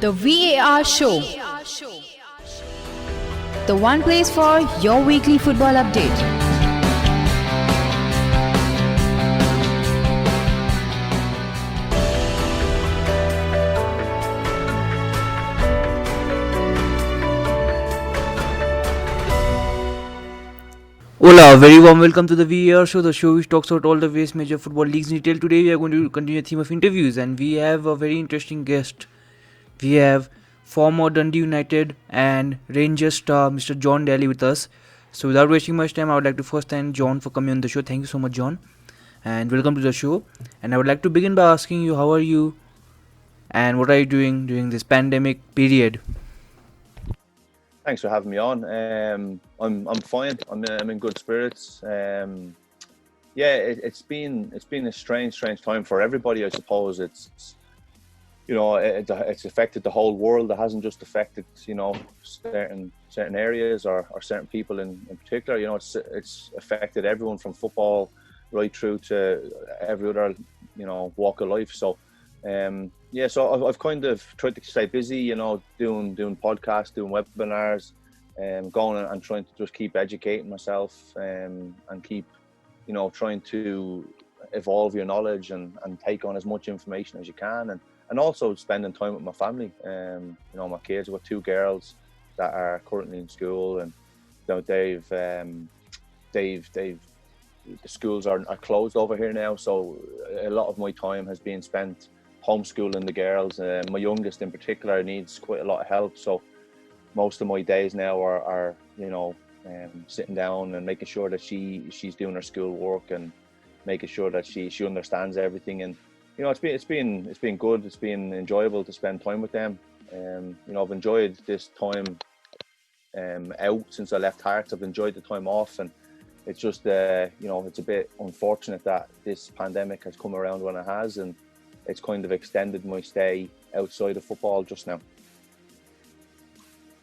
The VAR Show. The one place for your weekly football update. Hola, very warm welcome to the VAR show, the show which talks about all the various major football leagues in detail. Today we are going to continue the theme of interviews and we have a very interesting guest. We have former Dundee United and Rangers star Mr. Marvin Daly with us. So without wasting much time, I would like to first thank John for coming on the show. Thank you so much, John, and welcome to the show. And I would like to begin by asking you, how are you and what are you doing during this pandemic period? Thanks for having me on. I'm fine. I'm in good spirits. It's been a strange time for everybody. I suppose it's affected the whole world. It hasn't just affected certain areas or certain people in particular. It's affected everyone from football right through to every other walk of life. So. So I've kind of tried to stay busy, doing podcasts, doing webinars, going and trying to just keep educating myself and keep, trying to evolve your knowledge and take on as much information as you can and also spending time with my family. My kids, I've got two girls that are currently in school and the schools are closed over here now, so a lot of my time has been spent homeschooling the girls. My youngest in particular needs quite a lot of help, so most of my days now are sitting down and making sure that she's doing her school work and making sure that she understands everything. And it's been good. It's been enjoyable to spend time with them. I've enjoyed this time out since I left Hearts. I've enjoyed the time off, and it's just it's a bit unfortunate that this pandemic has come around when it has, and it's kind of extended my stay outside of football just now.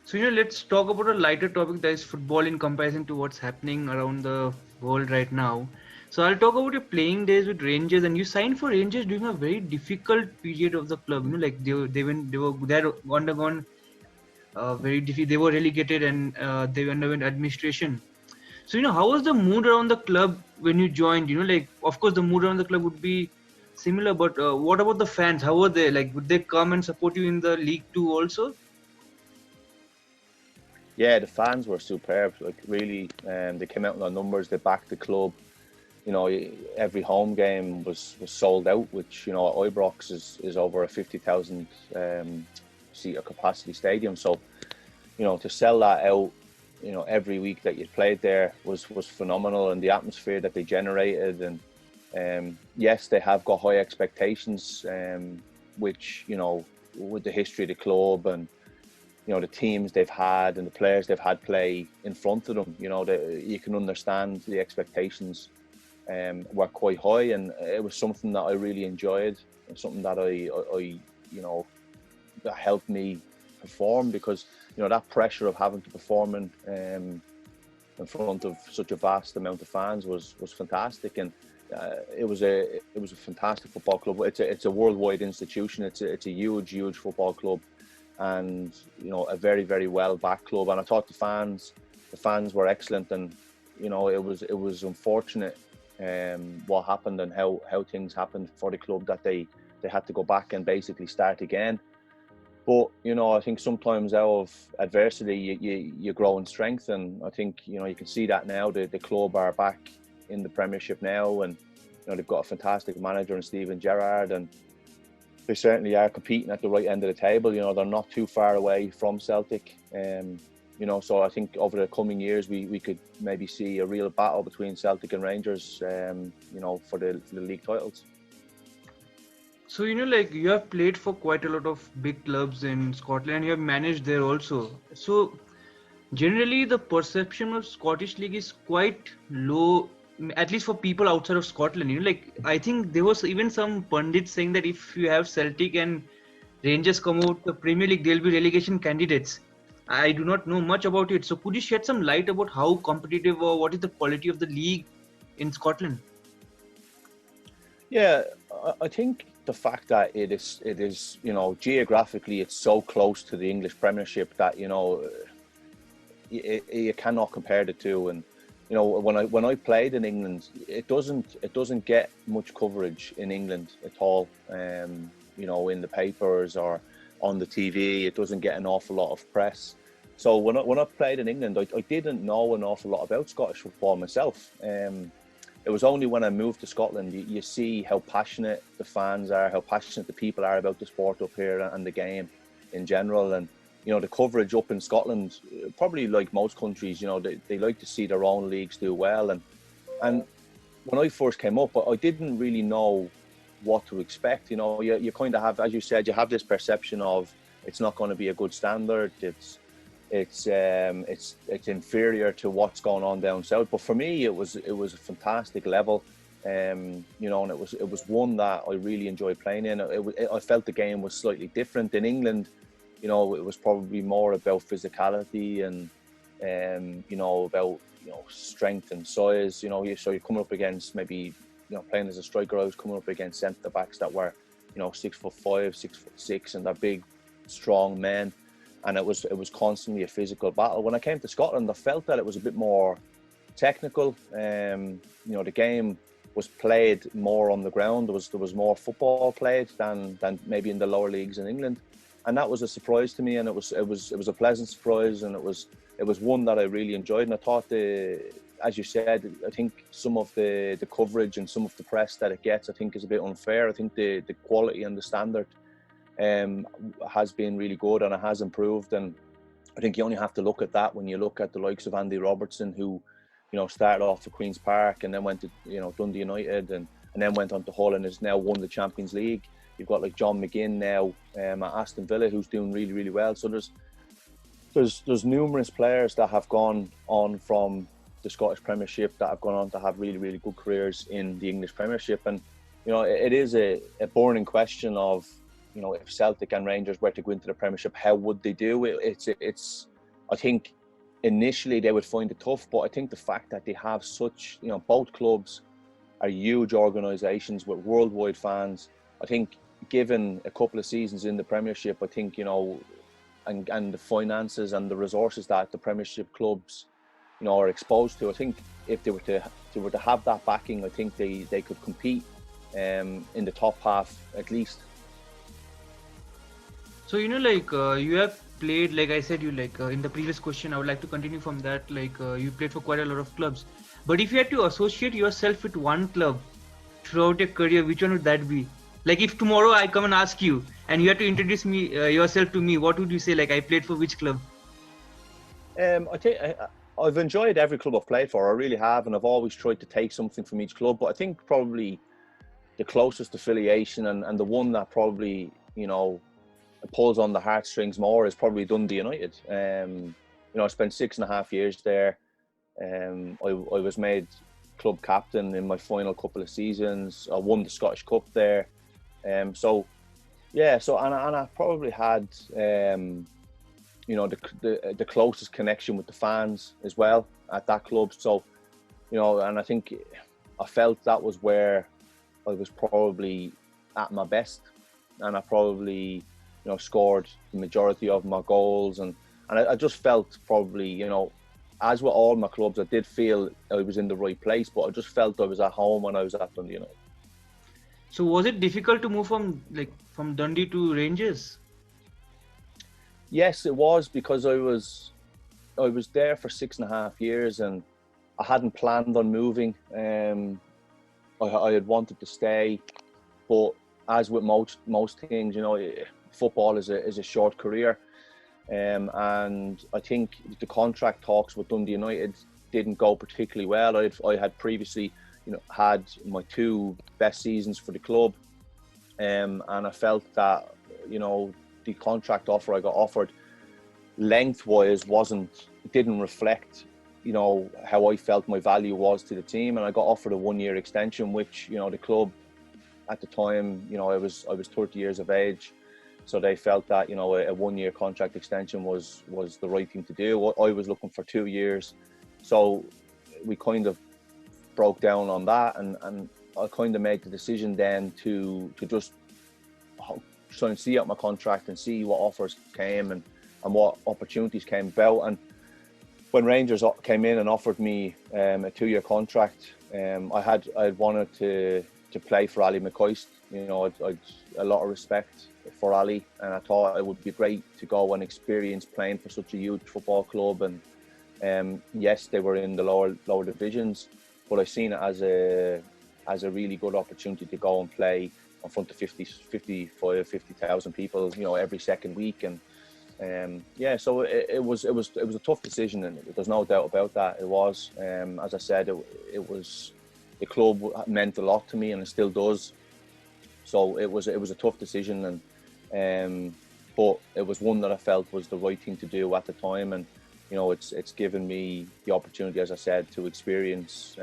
So, let's talk about a lighter topic, that is football in comparison to what's happening around the world right now. So, I'll talk about your playing days with Rangers, and you signed for Rangers during a very difficult period of the club. They had undergone very difficult. They were relegated and they underwent administration. So, how was the mood around the club when you joined? Of course, the mood around the club would be similar, but what about the fans? How were they? Would they come and support you in the League 2 also? Yeah, the fans were superb. Really, they came out in their numbers. They backed the club. Every home game was sold out, which at Ibrox is over a 50,000 seat capacity stadium. So, to sell that out, every week that you played there was phenomenal, and the atmosphere that they generated. And yes, they have got high expectations, which with the history of the club and the teams they've had and the players they've had play in front of them, you can understand the expectations were quite high, and it was something that I really enjoyed and something that I that helped me perform, because that pressure of having to perform in front of such a vast amount of fans was fantastic. And it was a fantastic football club. It's a worldwide institution. It's a huge football club, and a very, very well backed club. And I thought the fans were excellent. And it was unfortunate what happened and how things happened for the club, that they had to go back and basically start again. But I think sometimes out of adversity you grow in strength, and I think you can see that now. The club are back in the Premiership now, and they've got a fantastic manager in Steven Gerrard, and they certainly are competing at the right end of the table. They're not too far away from Celtic, so I think over the coming years we could maybe see a real battle between Celtic and Rangers, for the league titles. So, you have played for quite a lot of big clubs in Scotland, and you have managed there also. So, generally, the perception of Scottish League is quite low, at least for people outside of Scotland. I think there was even some pundits saying that if you have Celtic and Rangers come out the Premier League, they'll be relegation candidates. I do not know much about it. So, could you shed some light about how competitive or what is the quality of the league in Scotland? Yeah, I think the fact that it is, you know, geographically it's so close to the English Premiership that, you know, you cannot compare the two. And you know, when I played in England, it doesn't get much coverage in England at all. You know, in the papers or on the TV, it doesn't get an awful lot of press. So when I played in England, I didn't know an awful lot about Scottish football myself. It was only when I moved to Scotland, you see how passionate the fans are, how passionate the people are about the sport up here and the game in general. And you know, the coverage up in Scotland, probably like most countries, you know, they like to see their own leagues do well. And when I first came up, I didn't really know what to expect. You know, you kind of have, as you said, you have this perception of it's not going to be a good standard. It's inferior to what's going on down south. But for me, it was a fantastic level. You know, and it was one that I really enjoyed playing in. I felt the game was slightly different in England. You know, it was probably more about physicality and you know, about, you know, strength and size. You know, so you're coming up against, maybe, you know, playing as a striker, I was coming up against centre backs that were, you know, 6'5", 6'6", and they're big, strong men. And it was constantly a physical battle. When I came to Scotland, I felt that it was a bit more technical. You know, the game was played more on the ground. There was more football played than maybe in the lower leagues in England. And that was a surprise to me, and it was a pleasant surprise, and it was one that I really enjoyed. And I thought, as you said, I think some of the coverage and some of the press that it gets, I think, is a bit unfair. I think the quality and the standard has been really good, and it has improved. And I think you only have to look at that when you look at the likes of Andy Robertson, who, you know, started off at Queen's Park and then went to, you know, Dundee United and then went on to Hull and has now won the Champions League. You've got like John McGinn now at Aston Villa, who's doing really, really well. So there's numerous players that have gone on from the Scottish Premiership that have gone on to have really, really good careers in the English Premiership. And you know, it is a burning question of, you know, if Celtic and Rangers were to go into the Premiership, how would they do? It's I think initially they would find it tough, but I think the fact that they have such, you know, both clubs are huge organisations with worldwide fans. I think given a couple of seasons in the Premiership, I think, you know, and the finances and the resources that the Premiership clubs, you know, are exposed to, I think if they were to have that backing, I think they could compete in the top half at least. So, you know, like you have played, like I said, you like in the previous question, I would like to continue from that. Like you played for quite a lot of clubs, but if you had to associate yourself with one club throughout your career, which one would that be? Like if tomorrow I come and ask you and you have to introduce me yourself to me, what would you say? Like I played for which club? I think I've enjoyed every club I've played for. I really have, and I've always tried to take something from each club. But I think probably the closest affiliation and the one that probably, you know, pulls on the heartstrings more is probably Dundee United. You know, I spent 6.5 years there. I was made club captain in my final couple of seasons. I won the Scottish Cup there. So I probably had you know, the closest connection with the fans as well at that club. So, you know, and I think I felt that was where I was probably at my best, and I probably, you know, scored the majority of my goals, and I just felt probably, you know, as with all my clubs, I did feel I was in the right place, but I just felt I was at home when I was at Dundee United. So was it difficult to move from Dundee to Rangers? Yes, it was, because I was there for 6.5 years and I hadn't planned on moving. I had wanted to stay, but as with most things, you know, football is a short career, and I think the contract talks with Dundee United didn't go particularly well. I had previously, you know, had my 2 best seasons for the club, and I felt that, you know, the contract offer I got offered lengthwise didn't reflect, you know, how I felt my value was to the team. And I got offered a 1-year extension, which, you know, the club at the time, you know, I was 30 years of age, so they felt that, you know, a 1-year contract extension was the right thing to do. I was looking for 2 years, so we kind of broke down on that, and I kind of made the decision then to just try and see out my contract and see what offers came and what opportunities came about. And when Rangers came in and offered me a 2-year contract, I had wanted to play for Ali McCoist. You know, I'd a lot of respect for Ali, and I thought it would be great to go and experience playing for such a huge football club. And yes, they were in the lower divisions, but I seen it as a really good opportunity to go and play in front of 50,000 people, you know, every second week. And so it was a tough decision, and there's no doubt about that. It was, as I said, it was, the club meant a lot to me, and it still does. So it was a tough decision, and but it was one that I felt was the right thing to do at the time. And you know, it's given me the opportunity, as I said, to experience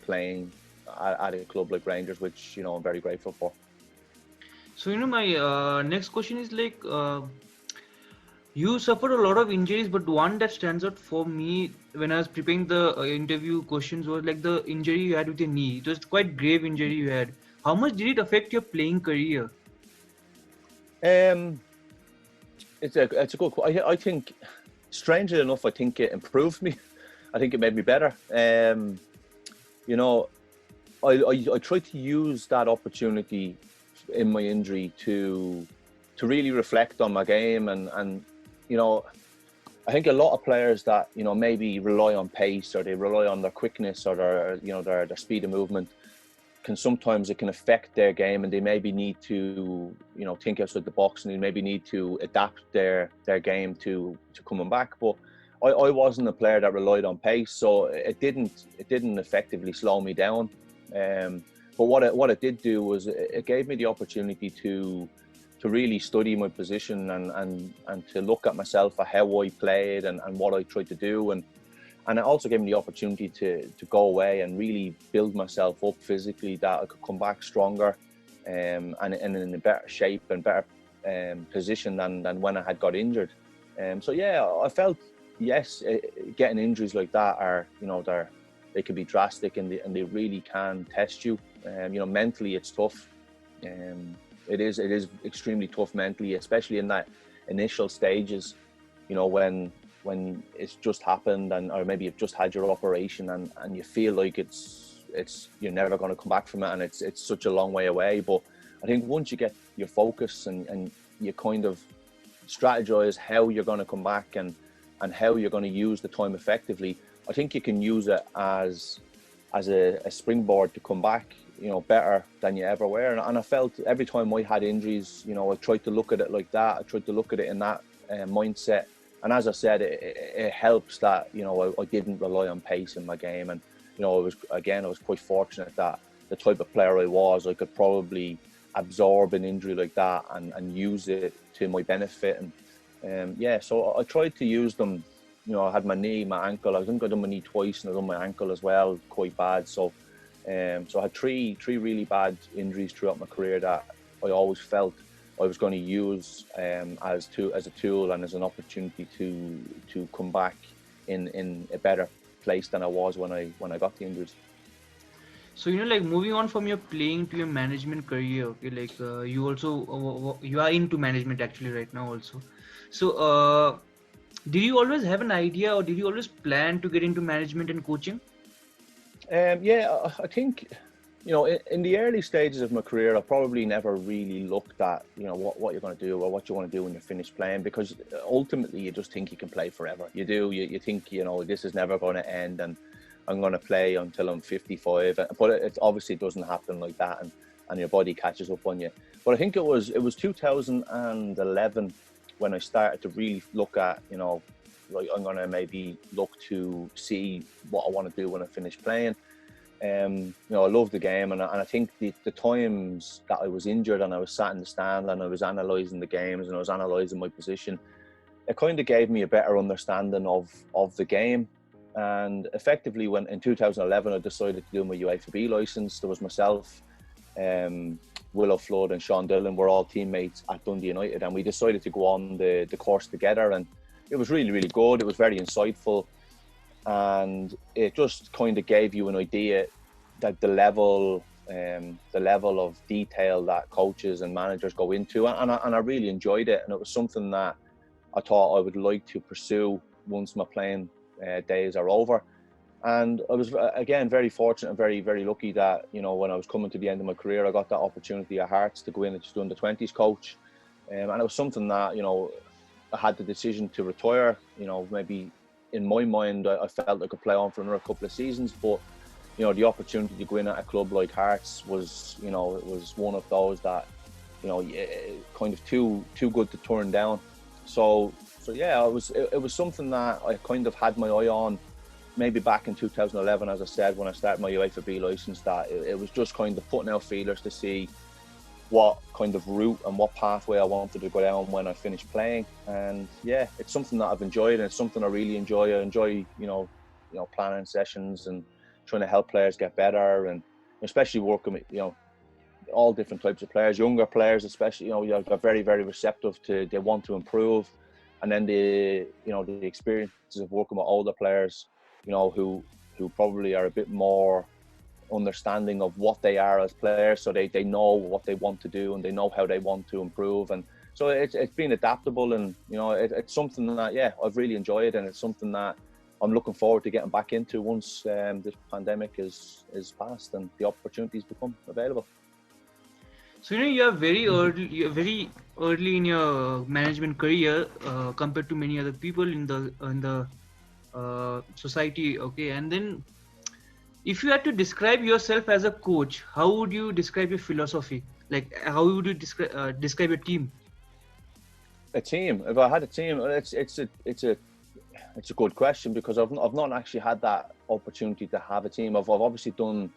playing at a club like Rangers, which, you know, I'm very grateful for. So, you know, my next question is like, you suffered a lot of injuries, but one that stands out for me when I was preparing the interview questions was like the injury you had with your knee. It was quite grave injury you had. How much did it affect your playing career? It's a good question. I think, strangely enough, I think it improved me. I think it made me better. You know, I tried to use that opportunity in my injury to really reflect on my game, and you know, I think a lot of players that, you know, maybe rely on pace, or they rely on their quickness, or their, you know, their speed of movement, sometimes it can affect their game, and they maybe need to, you know, think outside the box, and they maybe need to adapt their game to coming back. But I wasn't a player that relied on pace, so it didn't effectively slow me down. But what it did do was it gave me the opportunity to really study my position and to look at myself, at how I played and what I tried to do, and it also gave me the opportunity to go away and really build myself up physically, that I could come back stronger and in a better shape and better position than when I had got injured. So yeah, I felt, yes, getting injuries like that are, you know, they can be drastic, and they really can test you. You know, mentally it's tough. It is extremely tough mentally, especially in that initial stages. You know, when it's just happened, or maybe you've just had your operation, and you feel like it's you're never going to come back from it, and it's such a long way away. But I think once you get your focus and you kind of strategize how you're going to come back and how you're going to use the time effectively, I think you can use it as a springboard to come back, you know, better than you ever were. And I felt every time I had injuries, you know, I tried to look at it like that. I tried to look at it in that mindset. And as I said, it helps that, you know, I didn't rely on pace in my game. And, you know, I was quite fortunate that the type of player I was, I could probably absorb an injury like that and use it to my benefit. And yeah, so I tried to use them. You know, I had my knee, my ankle. I think I'd done my knee twice, and I'd done my ankle as well, quite bad. So I had three really bad injuries throughout my career that I always felt I was going to use as a tool and as an opportunity to come back in a better place than I was when I got the injuries. So, you know, like moving on from your playing to your management career, okay, like you also you are into management actually right now also. So did you always have an idea, or did you always plan to get into management and coaching? Yeah, I think, you know, in the early stages of my career, I probably never really looked at, you know, what you're going to do or what you want to do when you're finished playing, because ultimately you just think you can play forever. You do. You think, you know, this is never going to end, and I'm going to play until I'm 55. But it obviously doesn't happen like that, and your body catches up on you. But I think it was 2011 when I started to really look at, you know, like, I'm going to maybe look to see what I want to do when I finish playing. You know, I love the game, and I think the times that I was injured and I was sat in the stand and I was analysing the games and I was analysing my position, it kind of gave me a better understanding of the game. And effectively, when in 2011 I decided to do my UEFA B licence, there was myself, Willow Flood and Sean Dillon were all teammates at Dundee United, and we decided to go on the course together, and it was really, really good. It was very insightful, and it just kind of gave you an idea that the level the level of detail that coaches and managers go into, and I really enjoyed it, and it was something that I thought I would like to pursue once my playing days are over. And I was, again, very fortunate and very, very lucky that, you know, when I was coming to the end of my career, I got that opportunity at Hearts to go in and just doing the 20s coach. And it was something that, you know, I had the decision to retire. You know, maybe in my mind, I felt I could play on for another couple of seasons. But, you know, the opportunity to go in at a club like Hearts was, you know, it was one of those that, you know, kind of too good to turn down. So yeah, it was something that I kind of had my eye on. Maybe back in 2011, as I said, when I started my UEFA B licence, that it was just kind of putting out feelers to see what kind of route and what pathway I wanted to go down when I finished playing. And yeah, it's something that I've enjoyed, and it's something I really enjoy. I enjoy, you know, planning sessions and trying to help players get better, and especially working with, you know, all different types of players, younger players especially. You know, you're very, very receptive to, they want to improve, and then the experiences of working with older players, you know, who probably are a bit more understanding of what they are as players, so they know what they want to do and they know how they want to improve. And so it's been adaptable, and, you know, it's something that, yeah, I've really enjoyed, and it's something that I'm looking forward to getting back into once this pandemic is past and the opportunities become available. So, you know, you're very early in your management career compared to many other people in the society. Okay, and then if you had to describe yourself as a coach, how would you describe your philosophy? Like, how would you describe your team? A team. If I had a team, it's a good question, because I've not actually had that opportunity to have a team. I've obviously done.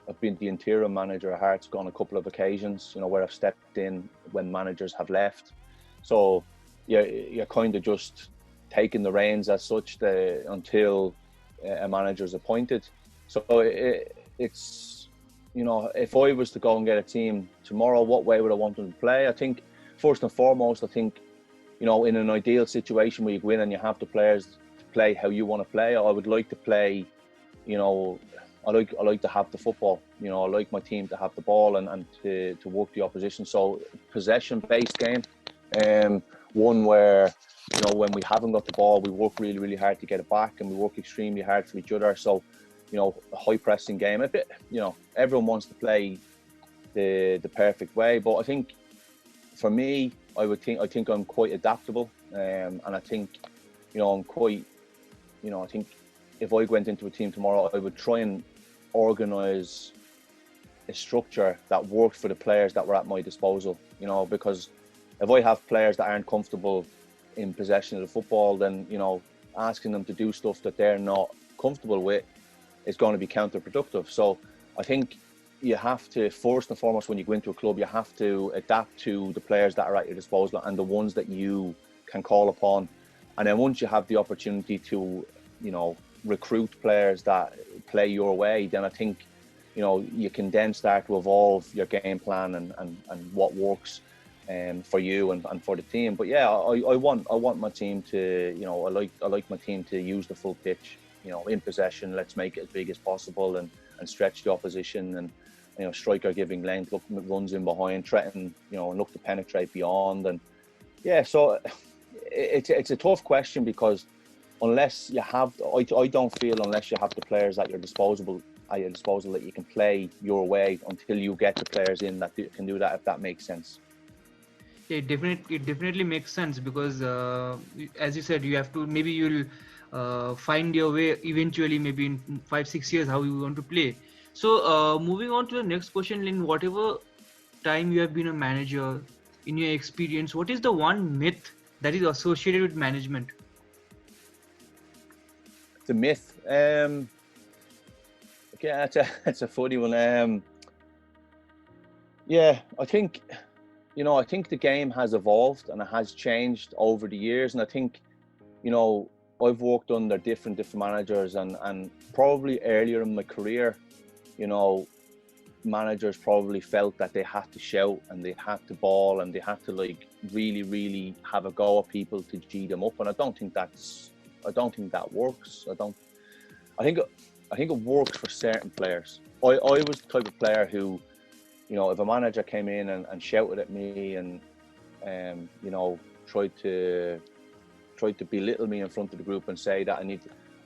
I've been the interior manager at Hearts on a couple of occasions, you know, where I've stepped in when managers have left. So you're kind of just taking the reins as such until a manager is appointed. So it's, you know, if I was to go and get a team tomorrow, what way would I want them to play? I think first and foremost, you know, in an ideal situation where you go in and you have the players to play how you want to play, I would like to play, you know, I like to have the football. You know, I like my team to have the ball and to work the opposition. So possession-based game, one where, you know, when we haven't got the ball, we work really, really hard to get it back, and we work extremely hard for each other. So, you know, a high pressing game. A bit, you know, everyone wants to play the perfect way, but I think for me, I think I'm quite adaptable, and I think, you know, I'm quite, you know, I think if I went into a team tomorrow, I would try and organise a structure that worked for the players that were at my disposal, you know, because if I have players that aren't comfortable in possession of the football, then, you know, asking them to do stuff that they're not comfortable with is going to be counterproductive. So I think you have to, first and foremost, when you go into a club, you have to adapt to the players that are at your disposal and the ones that you can call upon. And then once you have the opportunity to, you know, recruit players that play your way, then I think, you know, you can then start to evolve your game plan and what works for you and for the team. But yeah, I want my team to, you know, I like my team to use the full pitch, you know, in possession. Let's make it as big as possible and stretch the opposition, and, you know, striker giving length, runs in behind, threaten, you know, and look to penetrate beyond. And yeah, so it's a tough question, because unless you have, I don't feel unless you have the players at your disposal that you can play your way until you get the players in that can do that, if that makes sense. Yeah, it definitely makes sense, because as you said, you have to, maybe you'll find your way eventually, maybe in 5-6 years, how you want to play. So moving on to the next question, in whatever time you have been a manager, in your experience, what is the one myth that is associated with management? The myth, okay, that's a funny one. Yeah, I think, you know, I think the game has evolved and it has changed over the years, and I think, you know, I've worked under different managers, and probably earlier in my career, you know, managers probably felt that they had to shout and they had to ball and they had to, like, really, really have a go at people to G them up, and I don't think that works. I think it works for certain players, I was the type of player who, you know, if a manager came in and shouted at me and you know, tried to belittle me in front of the group and say that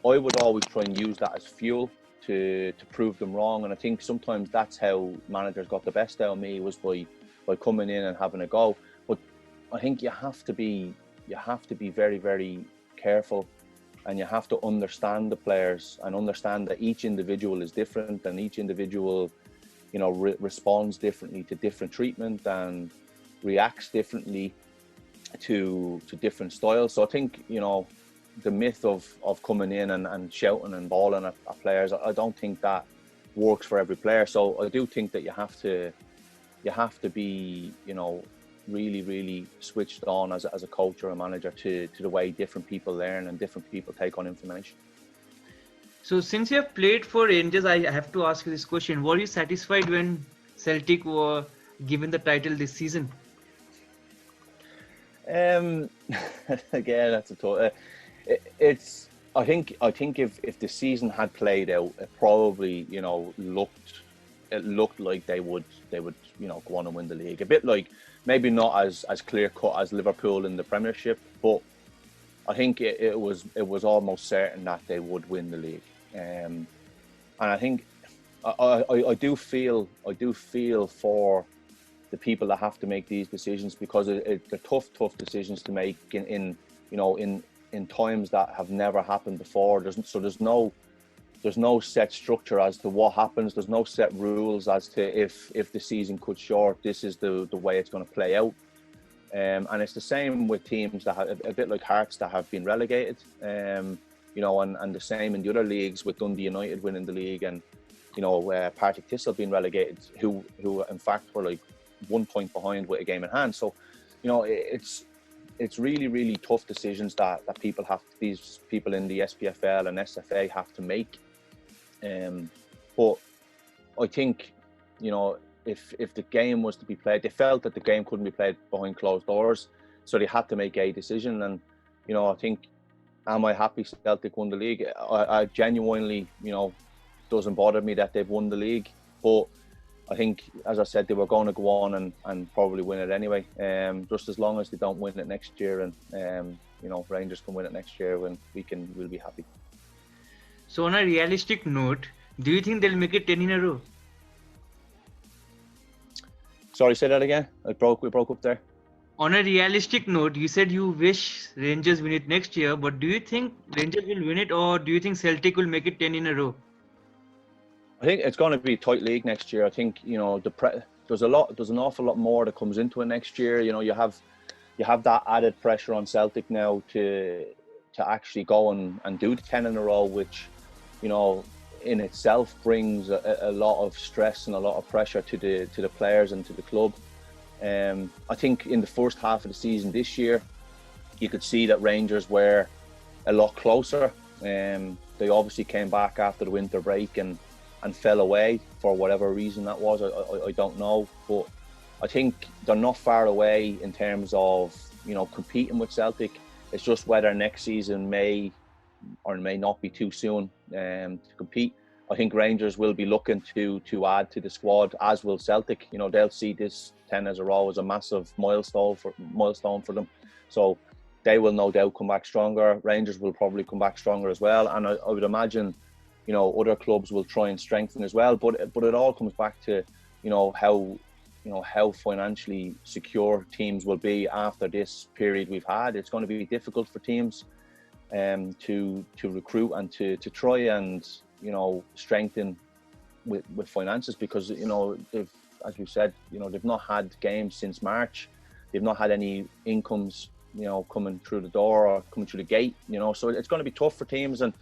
I would always try and use that as fuel to prove them wrong. And I think sometimes that's how managers got the best out of me, was by coming in and having a go. But I think you have to be very, very careful, and you have to understand the players and understand that each individual is different, and each individual, you know, responds differently to different treatment and reacts differently to different styles. So I think, you know, the myth of coming in and shouting and bawling at players, I don't think that works for every player. So I do think that you have to be, you know, really, really switched on as a coach or a manager to the way different people learn and different people take on information. So since you have played for Rangers, I have to ask you this question. Were you satisfied when Celtic were given the title this season? Again, that's a tough. It's. I think if the season had played out, it probably, you know, looked like they would, you know, go on and win the league. A bit like, maybe not as clear cut as Liverpool in the Premiership, but I think it was almost certain that they would win the league. And I think I do feel for the people that have to make these decisions, because they're tough decisions to make in you know, in times that have never happened before. There's no set structure as to what happens. There's no set rules as to if the season cuts short, this is the way it's going to play out. And it's the same with teams that have, a bit like Hearts, that have been relegated. You know, and the same in the other leagues, with Dundee United winning the league, and, you know, Partick Thistle being relegated, who in fact were like 1 point behind with a game in hand. So, you know, it's really, really tough decisions that these people in the SPFL and SFA have to make. But I think, you know, if the game was to be played, they felt that the game couldn't be played behind closed doors, so they had to make a decision. And, you know, I think, am I happy Celtic won the league? I genuinely, you know, doesn't bother me that they've won the league, but I think, as I said, they were going to go on and probably win it anyway. Just as long as they don't win it next year, and you know, Rangers can win it next year, when we'll be happy. So on a realistic note, do you think they'll make it 10 in a row? Sorry, say that again. We broke up there. On a realistic note, you said you wish Rangers win it next year, but do you think Rangers will win it, or do you think Celtic will make it 10 in a row? I think it's going to be a tight league next year. I think, you know, there's an awful lot more that comes into it next year. You know, you have that added pressure on Celtic now to actually go and do the 10 in a row, which, you know, in itself brings a lot of stress and a lot of pressure to the players and to the club. I think in the first half of the season this year, you could see that Rangers were a lot closer. They obviously came back after the winter break and fell away for whatever reason that was. I don't know, but I think they're not far away in terms of, you know, competing with Celtic. It's just whether next season may or may not be too soon to compete. I think Rangers will be looking to add to the squad, as will Celtic. You know, they'll see this 10 as a row as a massive milestone for them. So they will no doubt come back stronger. Rangers will probably come back stronger as well, and I would imagine, you know, other clubs will try and strengthen as well. But it all comes back to, you know, how financially secure teams will be after this period we've had. It's going to be difficult for teams to recruit and to try and, you know, strengthen with finances, because, you know, they've, as we've said, you know, they've not had games since March. They've not had any incomes, you know, coming through the door or coming through the gate, you know. So it's going to be tough for teams, and,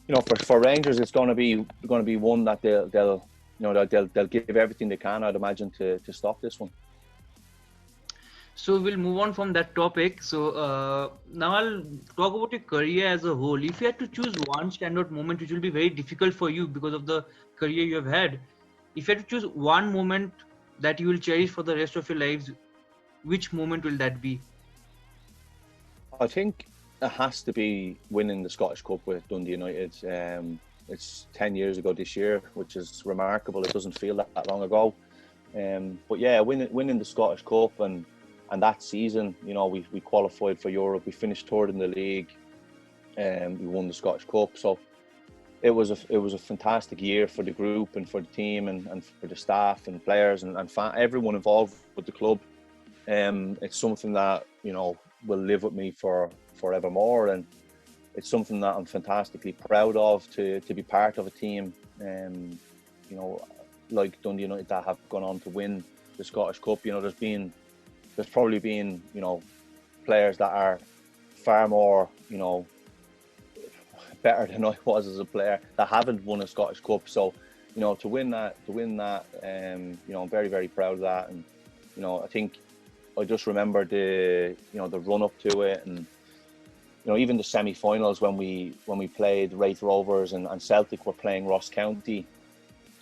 you know, for Rangers, it's going to be one that they'll give everything they can, I'd imagine, to stop this one. So we'll move on from that topic. So now I'll talk about your career as a whole. If you had to choose one standout moment, which will be very difficult for you because of the career you have had, if you had to choose one moment that you will cherish for the rest of your lives, which moment will that be? I think it has to be winning the Scottish Cup with Dundee United. it's 10 years ago this year, which is remarkable. It doesn't feel that long ago. But yeah, winning the Scottish Cup and that season, you know, we qualified for Europe. We finished third in the league, and we won the Scottish Cup. So it was a fantastic year for the group and for the team and for the staff and players and everyone involved with the club. It's something that, you know, will live with me for forevermore, and it's something that I'm fantastically proud of to be part of a team. You know, like Dundee United that have gone on to win the Scottish Cup. You know, there's probably been, you know, players that are far more, you know, better than I was as a player that haven't won a Scottish Cup. So, you know, to win that, you know, I'm very, very proud of that. And, you know, I think I just remember the run up to it, and, you know, even the semi-finals when we played Raith Rovers and Celtic were playing Ross County.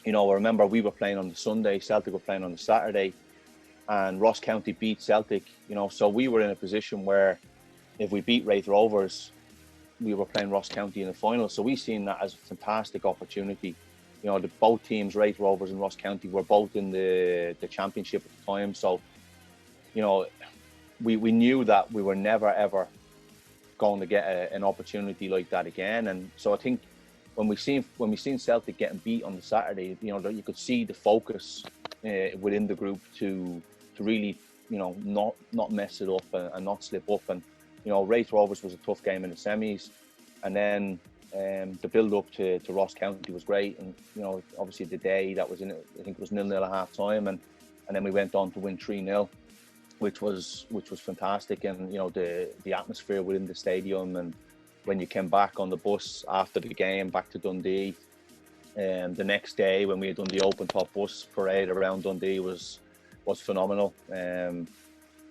You know, I remember we were playing on the Sunday, Celtic were playing on the Saturday, and Ross County beat Celtic. You know, so we were in a position where if we beat Raith Rovers, we were playing Ross County in the final. So we seen that as a fantastic opportunity. You know, both teams, Raith Rovers and Ross County, were both in the championship at the time. So, you know, we knew that we were never ever going to get an opportunity like that again. And so I think when we seen Celtic getting beat on the Saturday, you know, you could see the focus within the group to really, you know, not mess it up and not slip up. And, you know, Raith Rovers was a tough game in the semis, and then the build up to Ross County was great. And, you know, obviously the day that was in it, I think it was 0-0 at half time, and then we went on to win 3-0. Which was fantastic. And, you know, the atmosphere within the stadium, and when you came back on the bus after the game back to Dundee, and the next day when we had done the open top bus parade around Dundee was phenomenal. You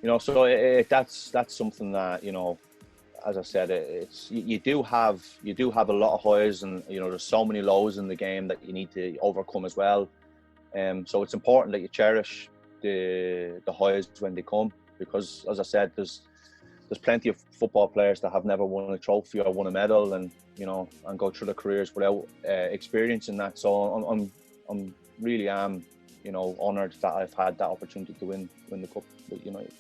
know, so that's something that, you know, as I said, it's you do have a lot of highs, and, you know, there's so many lows in the game that you need to overcome as well. So it's important that you cherish the highs when they come, because, as I said, there's plenty of football players that have never won a trophy or won a medal, and, you know, and go through their careers without experiencing that. So I'm really you know, honoured that I've had that opportunity to win the cup with United.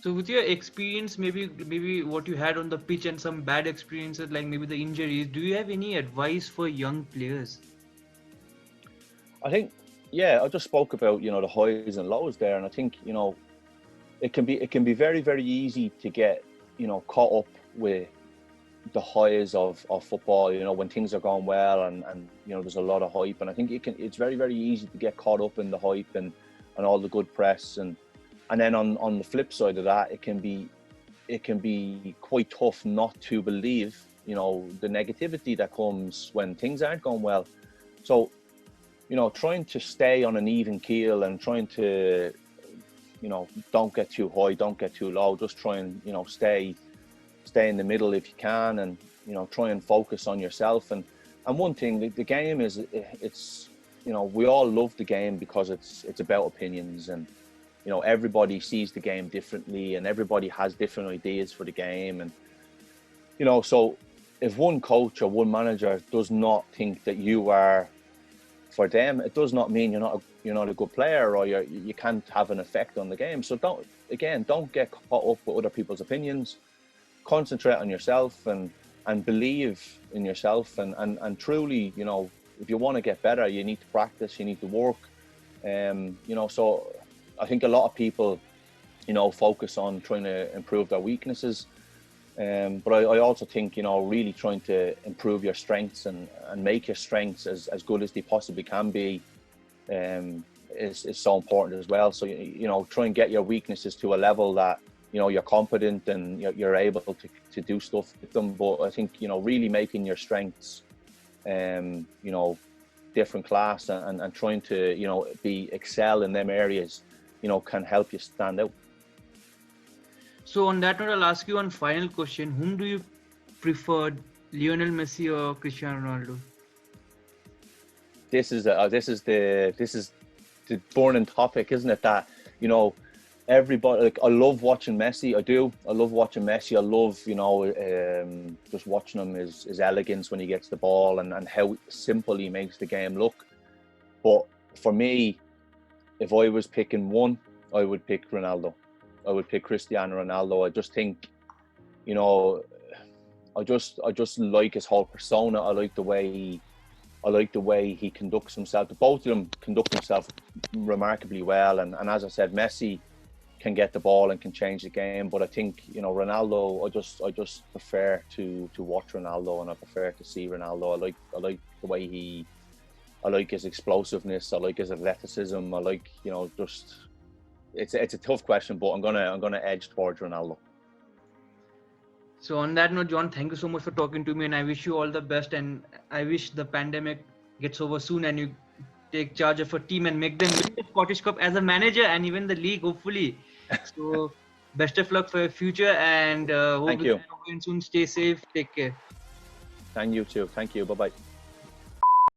So with your experience, maybe what you had on the pitch and some bad experiences, like maybe the injuries, do you have any advice for young players? I think, yeah, I just spoke about, you know, the highs and lows there, and I think, you know, it can be very, very easy to get, you know, caught up with the highs of football, you know, when things are going well, and you know, there's a lot of hype, and I think it's very, very easy to get caught up in the hype and all the good press, and then on the flip side of that, it can be quite tough not to believe, you know, the negativity that comes when things aren't going well. So, you know, trying to stay on an even keel and trying to, you know, don't get too high, don't get too low. Just try and, you know, stay in the middle if you can, and, you know, try and focus on yourself. And one thing, the game is, it's, you know, we all love the game because it's about opinions, and, you know, everybody sees the game differently, and everybody has different ideas for the game. And, you know, so if one coach or one manager does not think that you are for them, it does not mean you're not a good player, or you can't have an effect on the game. So don't get caught up with other people's opinions. Concentrate on yourself and believe in yourself, and truly, you know, if you want to get better, you need to practice, you need to work. You know, so I think a lot of people, you know, focus on trying to improve their weaknesses. But I also think, you know, really trying to improve your strengths and make your strengths as good as they possibly can be is so important as well. So, you know, try and get your weaknesses to a level that, you know, you're confident and you're able to do stuff with them. But I think, you know, really making your strengths, you know, different class, and trying to, you know, excel in them areas, you know, can help you stand out. So on that note, I'll ask you one final question. Whom do you prefer, Lionel Messi or Cristiano Ronaldo? This is the burning topic, isn't it? That, you know, everybody, like, I love watching Messi. I do. I love watching Messi. I love, just watching him, his elegance when he gets the ball, and how simple he makes the game look. But for me, if I was picking one, I would pick Ronaldo. I would pick Cristiano Ronaldo. I just think, I just like his whole persona. I like the way he conducts himself. Both of them conduct themselves remarkably well. And as I said, Messi can get the ball and can change the game. But I think, Ronaldo, I just prefer to watch Ronaldo, and I prefer to see Ronaldo. I like the way I like his explosiveness. I like his athleticism. I like, it's a tough question, but I'm gonna edge towards Ronaldo. So on that note, John, thank you so much for talking to me, and I wish you all the best, and I wish the pandemic gets over soon and you take charge of a team and make them win the Scottish Cup as a manager and even the league, hopefully. So best of luck for your future, and hope Thank you. Soon. Stay safe. Take care. Thank you too. Thank you. Bye-bye.